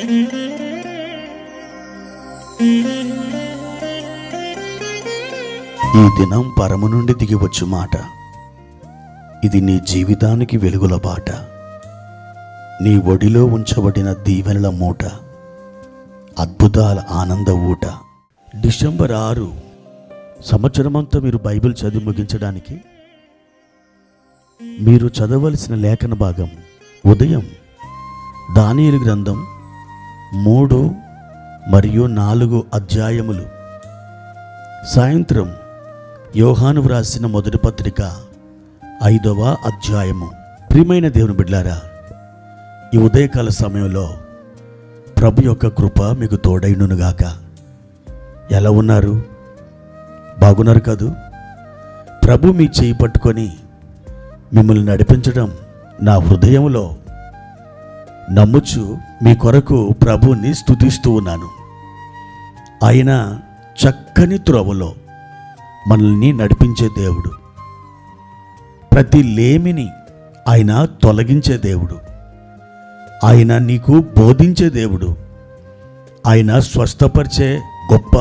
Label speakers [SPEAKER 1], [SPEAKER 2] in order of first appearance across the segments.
[SPEAKER 1] ఈ దినం పరము నుండి దిగివచ్చు మాట. ఇది నీ జీవితానికి వెలుగుల బాట. నీ ఒడిలో ఉంచబడిన దీవెనల మూట, అద్భుతాల ఆనంద ఊట. డిసెంబర్ 6 సంవత్సరమంతా మీరు బైబిల్ చదివి ముగించడానికి మీరు చదవలసిన లేఖన భాగం ఉదయం దానియేలు గ్రంథం 3 మరియు 4 అధ్యాయములు, సాయంత్రం యోహాను వ్రాసిన మొదటి పత్రిక 5వ అధ్యాయము. ప్రియమైన దేవుని బిడ్డలారా, ఈ ఉదయకాల సమయంలో ప్రభు యొక్క కృప మీకు తోడైనుగాక. ఎలా ఉన్నారు? బాగున్నారు కదూ? ప్రభు మీ చేయి పట్టుకొని మిమ్మల్ని నడిపించడం నా హృదయంలో నమ్ముచు మీ కొరకు ప్రభువుని స్తుతిస్తూ ఉన్నాను. ఆయన చక్కని త్రోవలో మనల్ని నడిపించే దేవుడు. ప్రతి లేమిని ఆయన తొలగించే దేవుడు. ఆయన నీకు బోధించే దేవుడు. ఆయన స్వస్థపరిచే గొప్ప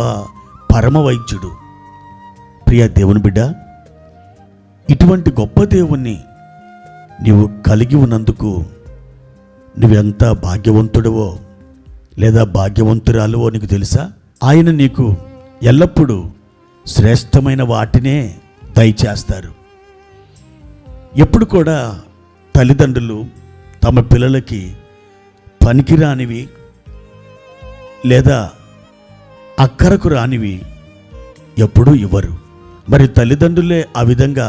[SPEAKER 1] పరమ వైద్యుడు. ప్రియ దేవుని బిడ్డ, ఇటువంటి గొప్ప దేవుణ్ణి నీవు కలిగి ఉన్నందుకు నువ్వెంత భాగ్యవంతుడవో లేదా భాగ్యవంతురాలువో నీకు తెలుసా? ఆయన నీకు ఎల్లప్పుడూ శ్రేష్టమైన వాటినే దయచేస్తారు. ఎప్పుడు కూడా తల్లిదండ్రులు తమ పిల్లలకి పనికిరానివి లేదా అక్కరకు రానివి ఎప్పుడూ ఇవ్వరు. మరి తల్లిదండ్రులే ఆ విధంగా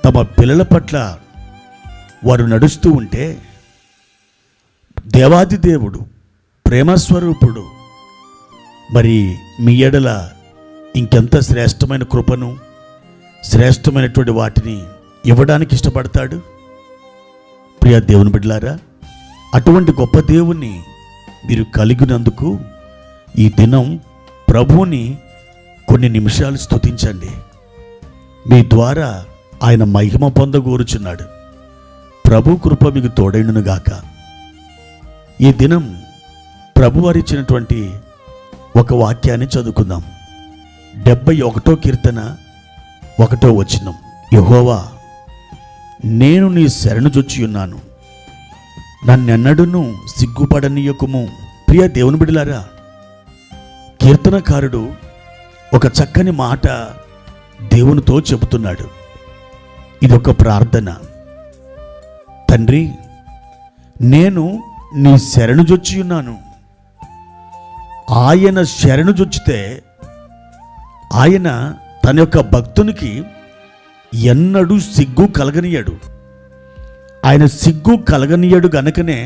[SPEAKER 1] తమ పిల్లల పట్ల వారు నడుస్తూ ఉంటే, దేవాది దేవుడు ప్రేమస్వరూపుడు మరి మీ ఎడల ఇంకెంత శ్రేష్టమైన కృపను, శ్రేష్టమైనటువంటి వాటిని ఇవ్వడానికి ఇష్టపడతాడు. ప్రియ దేవుని బిడ్డలారా, అటువంటి గొప్ప దేవుణ్ణి మీరు కలిగినందుకు ఈ దినం ప్రభువుని కొన్ని నిమిషాలు స్తుతించండి. మీ ద్వారా ఆయన మహిమ పొందగోరుచున్నాడు. ప్రభు కృప మీకు తోడైనుగాక. ఈ దినం ప్రభువారిచ్చినటువంటి ఒక వాక్యాన్ని చదువుకుందాం. 71వ కీర్తన 1వ వచనం. యెహోవా, నేను నీ శరణు జొచ్చియున్నాను, నన్నెన్నడూను సిగ్గుపడనీయకుము. ప్రియ దేవుని బిడ్డలారా, కీర్తనకారుడు ఒక చక్కని మాట దేవునితో చెబుతున్నాడు. ఇదొక ప్రార్థన. తండ్రి, నేను నీ శరణు జొచ్చియున్నాను. ఆయన శరణు జొచ్చితే ఆయన తన యొక్క భక్తునికి ఎన్నడూ సిగ్గు కలగనీయడు. ఆయన సిగ్గు కలగనీయడు గనుకనే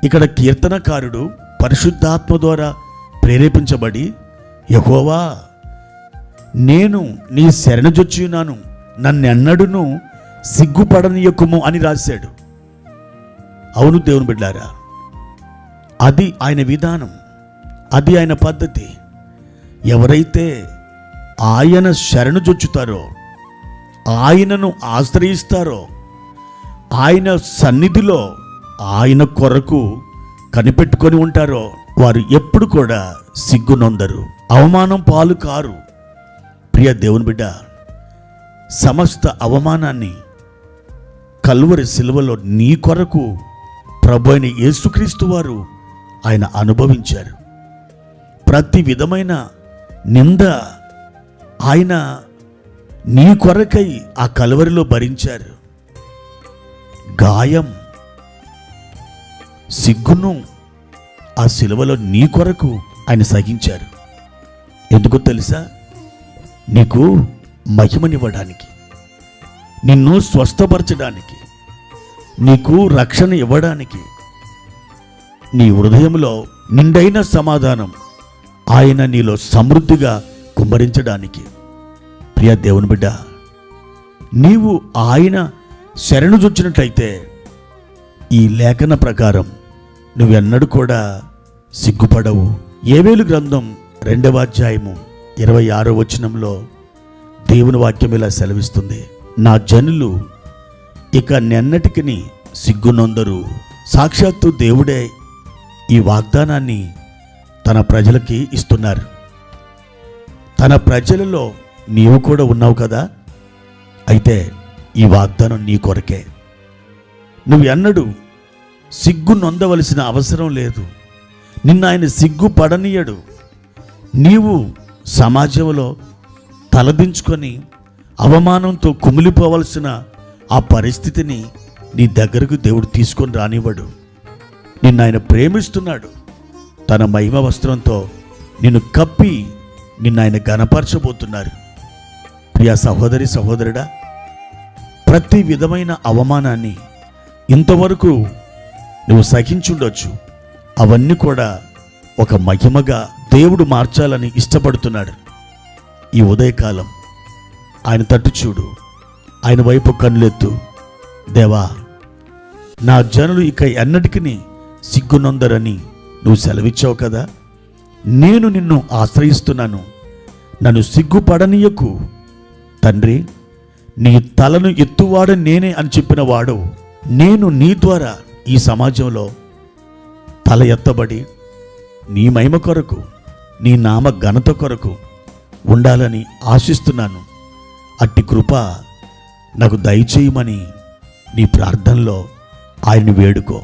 [SPEAKER 1] ఇక్కడ కీర్తనకారుడు పరిశుద్ధాత్మ ద్వారా ప్రేరేపించబడి, యెహోవా, నేను నీ శరణు జొచ్చియున్నాను, నన్నెన్నడూను సిగ్గుపడనీయకుము అని రాశాడు. అవును దేవుని బిడ్డారా, అది ఆయన విధానం, అది ఆయన పద్ధతి. ఎవరైతే ఆయన శరణు జొచ్చుతారో, ఆయనను ఆశ్రయిస్తారో, ఆయన సన్నిధిలో ఆయన కొరకు కనిపెట్టుకొని ఉంటారో, వారు ఎప్పుడు కూడా సిగ్గునొందరు, అవమానం పాలు కారు. ప్రియ దేవుని బిడ్డ, సమస్త అవమానాన్ని కల్వరి సిలువలో నీ కొరకు ప్రభు అయిన యేసుక్రీస్తు వారు ఆయన అనుభవించారు. ప్రతి విధమైన నింద ఆయన నీ కొరకై ఆ కల్వరిలో భరించారు. గాయం, సిగ్గును ఆ సిలువలో నీ కొరకు ఆయన సహించారు. ఎందుకో తెలుసా? నీకు మహిమనివ్వడానికి, నిన్ను స్వస్థపరచడానికి, నీకు రక్షణ ఇవ్వడానికి, నీ హృదయంలో నిండైన సమాధానం ఆయన నీలో సమృద్ధిగా కుమ్మరించడానికి. ప్రియ దేవుని బిడ్డ, నీవు ఆయన శరణు జొచ్చినట్లయితే ఈ లేఖన ప్రకారం నువ్వెన్నడూ కూడా సిగ్గుపడవు. యోవేలు గ్రంథం 2వ అధ్యాయము 26వ వచనంలో దేవుని వాక్యం ఇలా సెలవిస్తుంది. నా జనులు ఇక నెన్నటికి సిగ్గునొందరు. సాక్షాత్తు దేవుడే ఈ వాగ్దానాన్ని తన ప్రజలకి ఇస్తున్నారు. తన ప్రజలలో నీవు కూడా ఉన్నావు కదా. అయితే ఈ వాగ్దానం నీ కొరకే. నువ్వు ఎన్నడూ సిగ్గు నొందవలసిన అవసరం లేదు. నిన్ను ఆయన సిగ్గు పడనీయడు. నీవు సమాజంలో తలదించుకొని అవమానంతో కుమిలిపోవలసిన ఆ పరిస్థితిని నీ దగ్గరకు దేవుడు తీసుకొని రానివ్వడు. నిన్ను ఆయన ప్రేమిస్తున్నాడు. తన మహిమ వస్త్రంతో నిన్ను కప్పి నిన్ను ఆయన ఘనపరచబోతున్నారు. ప్రియ సహోదరి సహోదరుడా, ప్రతి విధమైన అవమానాన్ని ఇంతవరకు నువ్వు సహించుండొచ్చు. అవన్నీ కూడా ఒక మహిమగా దేవుడు మార్చాలని ఇష్టపడుతున్నాడు. ఈ ఉదయకాలం ఆయన తట్టు చూడు, ఆయన వైపు కన్నులెత్తు. దేవా, నా జనులు ఇక ఎన్నటికీ సిగ్గునొందరని నువ్వు సెలవిచ్చావు కదా. నేను నిన్ను ఆశ్రయిస్తున్నాను, నన్ను సిగ్గుపడనీయకు. తండ్రి, నీ తలను ఎత్తువాడు నేనే అని చెప్పిన వాడు, నేను నీ ద్వారా ఈ సమాజంలో తల ఎత్తబడి నీ మహిమ కొరకు, నీ నామ ఘనత కొరకు ఉండాలని ఆశిస్తున్నాను. అట్టి కృప నాకు దయచేయమని నీ ప్రార్థనలో ఆయన్ని వేడుకో.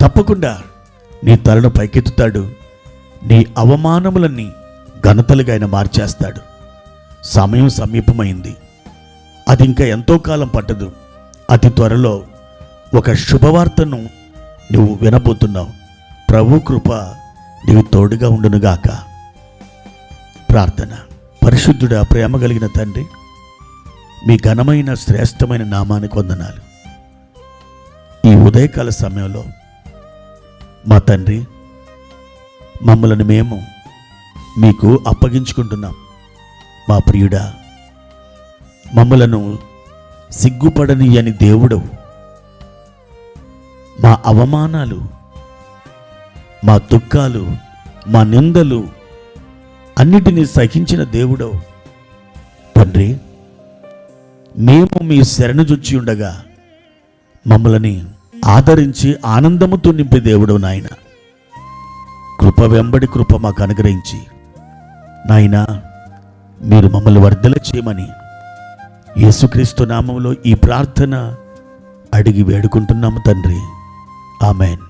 [SPEAKER 1] తప్పకుండా నీ తలను పైకెత్తుతాడు. నీ అవమానములన్నీ ఘనతలుగా ఆయన మార్చేస్తాడు. సమయం సమీపమైంది. అది ఇంకా ఎంతో కాలం పట్టదు. అతి త్వరలో ఒక శుభవార్తను నువ్వు వినబోతున్నావు. ప్రభు కృప నీవు తోడుగా ఉండునుగాక. ప్రార్థన. పరిశుద్ధుడా, ప్రేమ కలిగిన తండ్రి, మీ ఘనమైన శ్రేష్టమైన నామానికి వందనాలు. ఈ ఉదయకాల సమయంలో మా తండ్రి, మమ్మలను మేము మీకు అప్పగించుకుంటున్నాం. మా ప్రియుడా, మమ్మలను సిగ్గుపడనీయని దేవుడవు. మా అవమానాలు, మా దుఃఖాలు, మా నిందలు అన్నిటినీ సహించిన దేవుడవు. తండ్రి, మేము మీ శరణుజొచ్చి ఉండగా మమ్మల్ని ఆదరించి ఆనందముతో నింపే దేవుడు నాయన. కృప వెంబడి కృప మాకు అనుగ్రహించి నాయన మీరు మమ్మల్ని వర్ధల చేయమని యేసుక్రీస్తు నామములో ఈ ప్రార్థన అడిగి వేడుకుంటున్నాము తండ్రి. ఆమెన్.